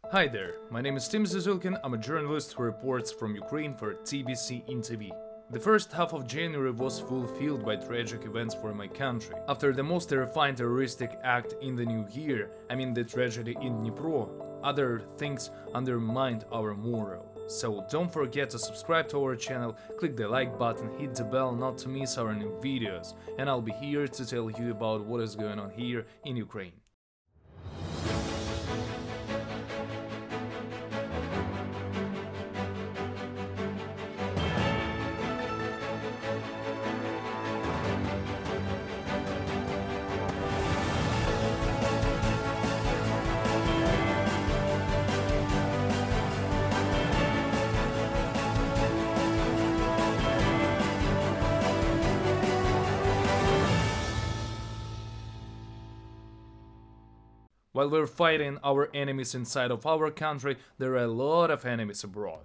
Hi there, my name is Tim Zizulkin, I'm a journalist who reports from Ukraine for TBC in TV. The first half of January was fulfilled by tragic events for my country. After the most terrifying terroristic act in the new year, the tragedy in Dnipro, other things undermined our morale. So don't forget to subscribe to our channel, click the like button, hit the bell not to miss our new videos, and I'll be here to tell you about what is going on here in Ukraine. While we're fighting our enemies inside of our country, there are a lot of enemies abroad.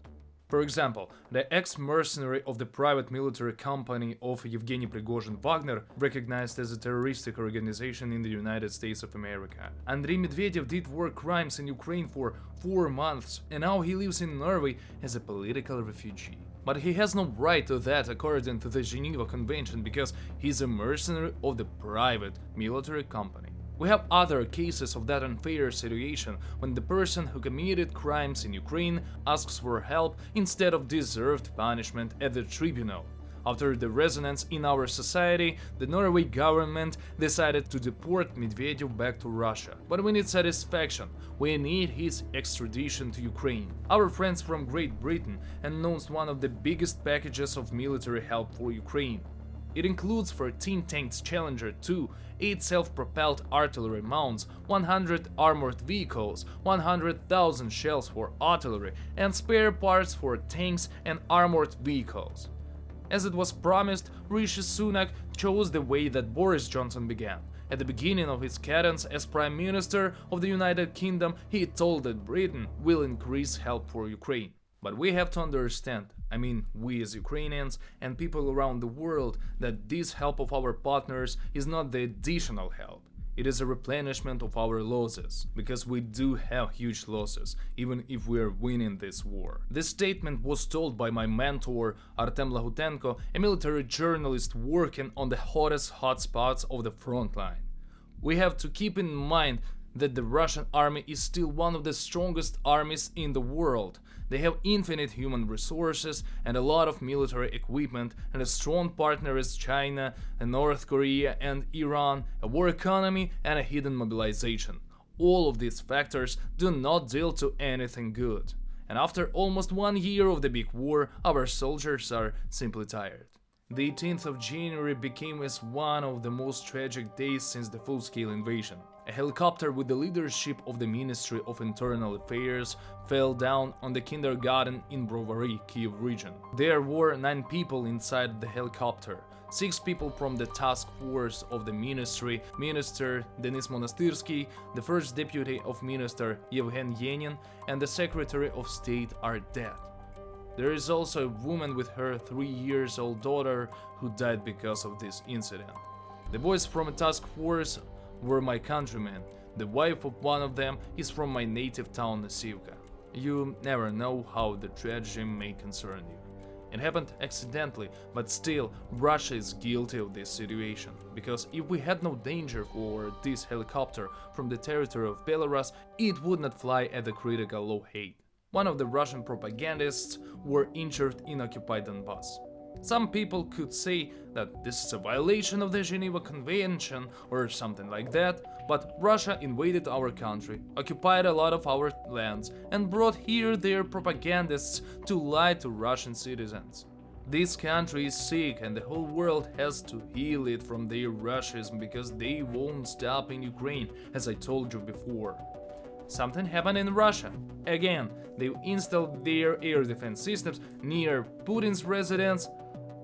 For example, the ex-mercenary of the private military company of Yevgeny Prigozhin Wagner, recognized as a terroristic organization in the United States of America. Andriy Medvedev did war crimes in Ukraine for 4 months, and now he lives in Norway as a political refugee. But he has no right to that according to the Geneva Convention because he's a mercenary of the private military company. We have other cases of that unfair situation when the person who committed crimes in Ukraine asks for help instead of deserved punishment at the tribunal. After the resonance in our society, the Norway government decided to deport Medvedev back to Russia. But we need satisfaction. We need his extradition to Ukraine. Our friends from Great Britain announced one of the biggest packages of military help for Ukraine. It includes 14 tanks Challenger 2, 8 self-propelled artillery mounts, 100 armored vehicles, 100,000 shells for artillery, and spare parts for tanks and armored vehicles. As it was promised, Rishi Sunak chose the way that Boris Johnson began. At the beginning of his cadence as Prime Minister of the United Kingdom, he told that Britain will increase help for Ukraine. But we have to understand, we as Ukrainians and people around the world, that this help of our partners is not the additional help. It is a replenishment of our losses, because we do have huge losses, even if we are winning this war. This statement was told by my mentor, Artem Lagutenko, a military journalist working on the hottest hotspots of the front line. We have to keep in mind that the Russian army is still one of the strongest armies in the world. They have infinite human resources and a lot of military equipment, and a strong partner is China, and North Korea and Iran, a war economy and a hidden mobilization. All of these factors do not deal to anything good. And after almost 1 year of the big war, our soldiers are simply tired. The 18th of January became as one of the most tragic days since the full-scale invasion. A helicopter with the leadership of the Ministry of Internal Affairs fell down on the kindergarten in Brovary, Kyiv region. There were 9 people inside the helicopter. 6 people from the task force of the ministry, Minister Denis Monastyrsky, the first deputy of Minister Yevgen Yenin, and the Secretary of State are dead. There is also a woman with her 3-year-old daughter who died because of this incident. The boys from a task force were my countrymen. The wife of one of them is from my native town Nasivka. You never know how the tragedy may concern you. It happened accidentally, but still, Russia is guilty of this situation, because if we had no danger for this helicopter from the territory of Belarus, it would not fly at the critical low height. One of the Russian propagandists were injured in occupied Donbass. Some people could say that this is a violation of the Geneva Convention or something like that, but Russia invaded our country, occupied a lot of our lands, and brought here their propagandists to lie to Russian citizens. This country is sick and the whole world has to heal it from their Russianism, because they won't stop in Ukraine, as I told you before. Something happened in Russia. Again, they installed their air defense systems near Putin's residence,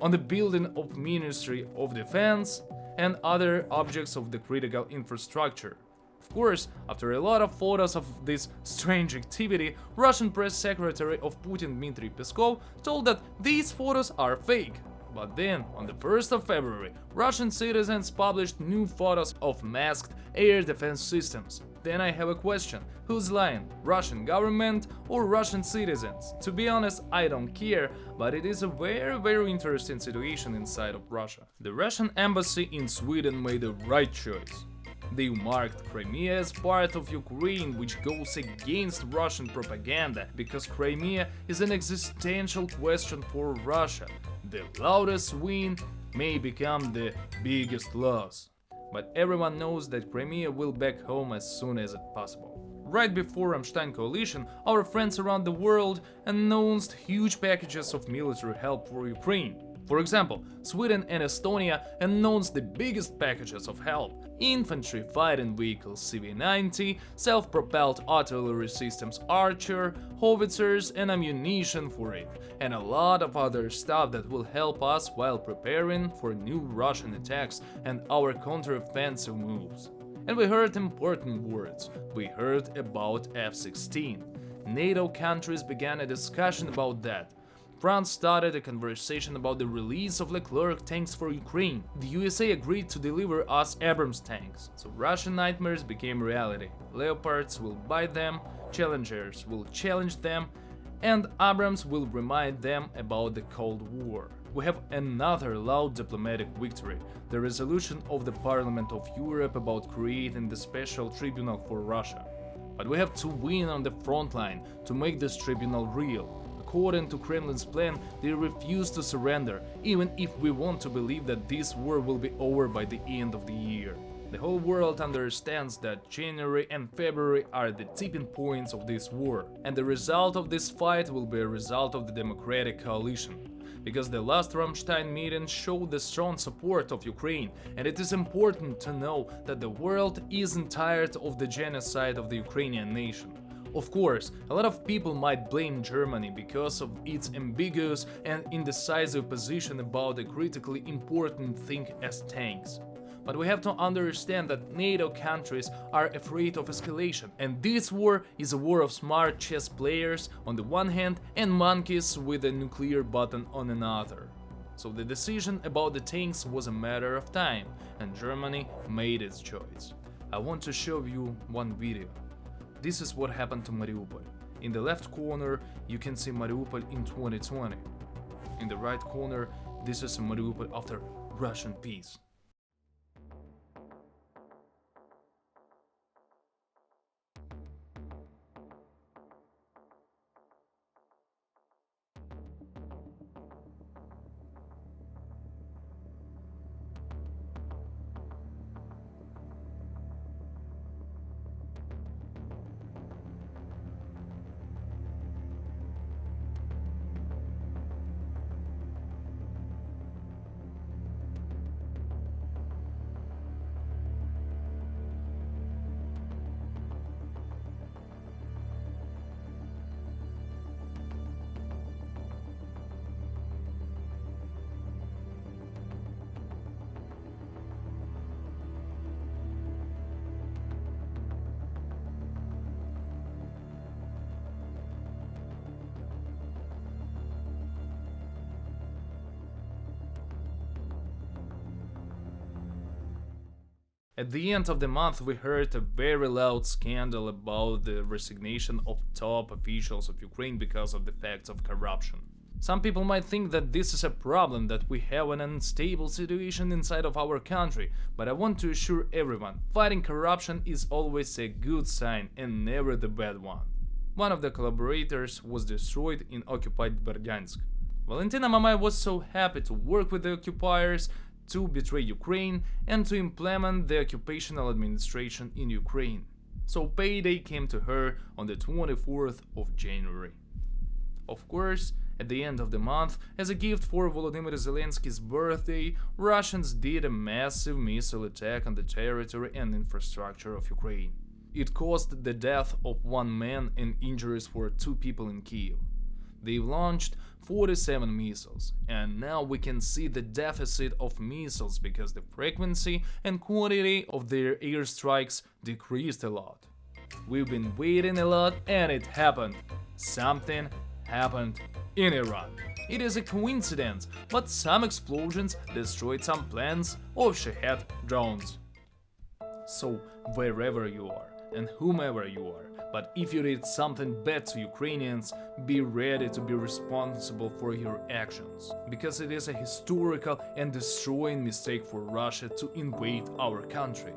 on the building of Ministry of Defense, and other objects of the critical infrastructure. Of course, after a lot of photos of this strange activity, Russian press secretary of Putin Dmitry Peskov told that these photos are fake. But then, on the 1st of February, Russian citizens published new photos of masked air defense systems. Then I have a question. Who's lying? Russian government or Russian citizens? To be honest, I don't care, but it is a very interesting situation inside of Russia. The Russian embassy in Sweden made the right choice. They marked Crimea as part of Ukraine, which goes against Russian propaganda, because Crimea is an existential question for Russia. The loudest win may become the biggest loss. But everyone knows that Crimea will back home as soon as it's possible. Right before Rammstein coalition, our friends around the world announced huge packages of military help for Ukraine. For example, Sweden and Estonia announced the biggest packages of help: infantry fighting vehicles CV-90, self-propelled artillery systems Archer, howitzers and ammunition for it, and a lot of other stuff that will help us while preparing for new Russian attacks and our counter-offensive moves. And we heard important words. We heard about F-16. NATO countries began a discussion about that. France started a conversation about the release of Leclerc tanks for Ukraine. The USA agreed to deliver us Abrams tanks, so Russian nightmares became reality. Leopards will buy them, Challengers will challenge them, and Abrams will remind them about the Cold War. We have another loud diplomatic victory: the resolution of the Parliament of Europe about creating the special tribunal for Russia. But we have to win on the front line to make this tribunal real. According to Kremlin's plan, they refuse to surrender, even if we want to believe that this war will be over by the end of the year. The whole world understands that January and February are the tipping points of this war, and the result of this fight will be a result of the democratic coalition. Because the last Rammstein meeting showed the strong support of Ukraine, and it is important to know that the world isn't tired of the genocide of the Ukrainian nation. Of course, a lot of people might blame Germany because of its ambiguous and indecisive position about a critically important thing as tanks. But we have to understand that NATO countries are afraid of escalation, and this war is a war of smart chess players on the one hand and monkeys with a nuclear button on another. So the decision about the tanks was a matter of time, and Germany made its choice. I want to show you one video. This is what happened to Mariupol. In the left corner, you can see Mariupol in 2020. In the right corner, this is Mariupol after Russian peace. At the end of the month, we heard a very loud scandal about the resignation of top officials of Ukraine because of the facts of corruption. Some people might think that this is a problem, that we have an unstable situation inside of our country, but I want to assure everyone, fighting corruption is always a good sign and never the bad one. One of the collaborators was destroyed in occupied Berdyansk. Valentina Mamai was so happy to work with the occupiers, to betray Ukraine and to implement the occupational administration in Ukraine. So payday came to her on the 24th of January. Of course, at the end of the month, as a gift for Volodymyr Zelensky's birthday, Russians did a massive missile attack on the territory and infrastructure of Ukraine. It caused the death of one man and injuries for 2 people in Kiev. They launched 47 missiles, and now we can see the deficit of missiles because the frequency and quantity of their airstrikes decreased a lot. We've been waiting a lot, and it happened. Something happened in Iran. It is a coincidence, but some explosions destroyed some planes of Shahed drones. So wherever you are, and whomever you are. But if you did something bad to Ukrainians, be ready to be responsible for your actions. Because it is a historical and destroying mistake for Russia to invade our country.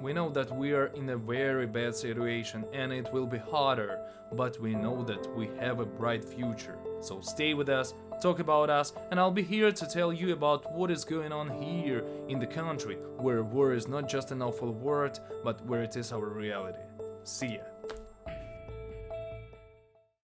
We know that we are in a very bad situation and it will be harder, but we know that we have a bright future. So stay with us, talk about us, and I'll be here to tell you about what is going on here in the country, where war is not just an awful word, but where it is our reality. See ya.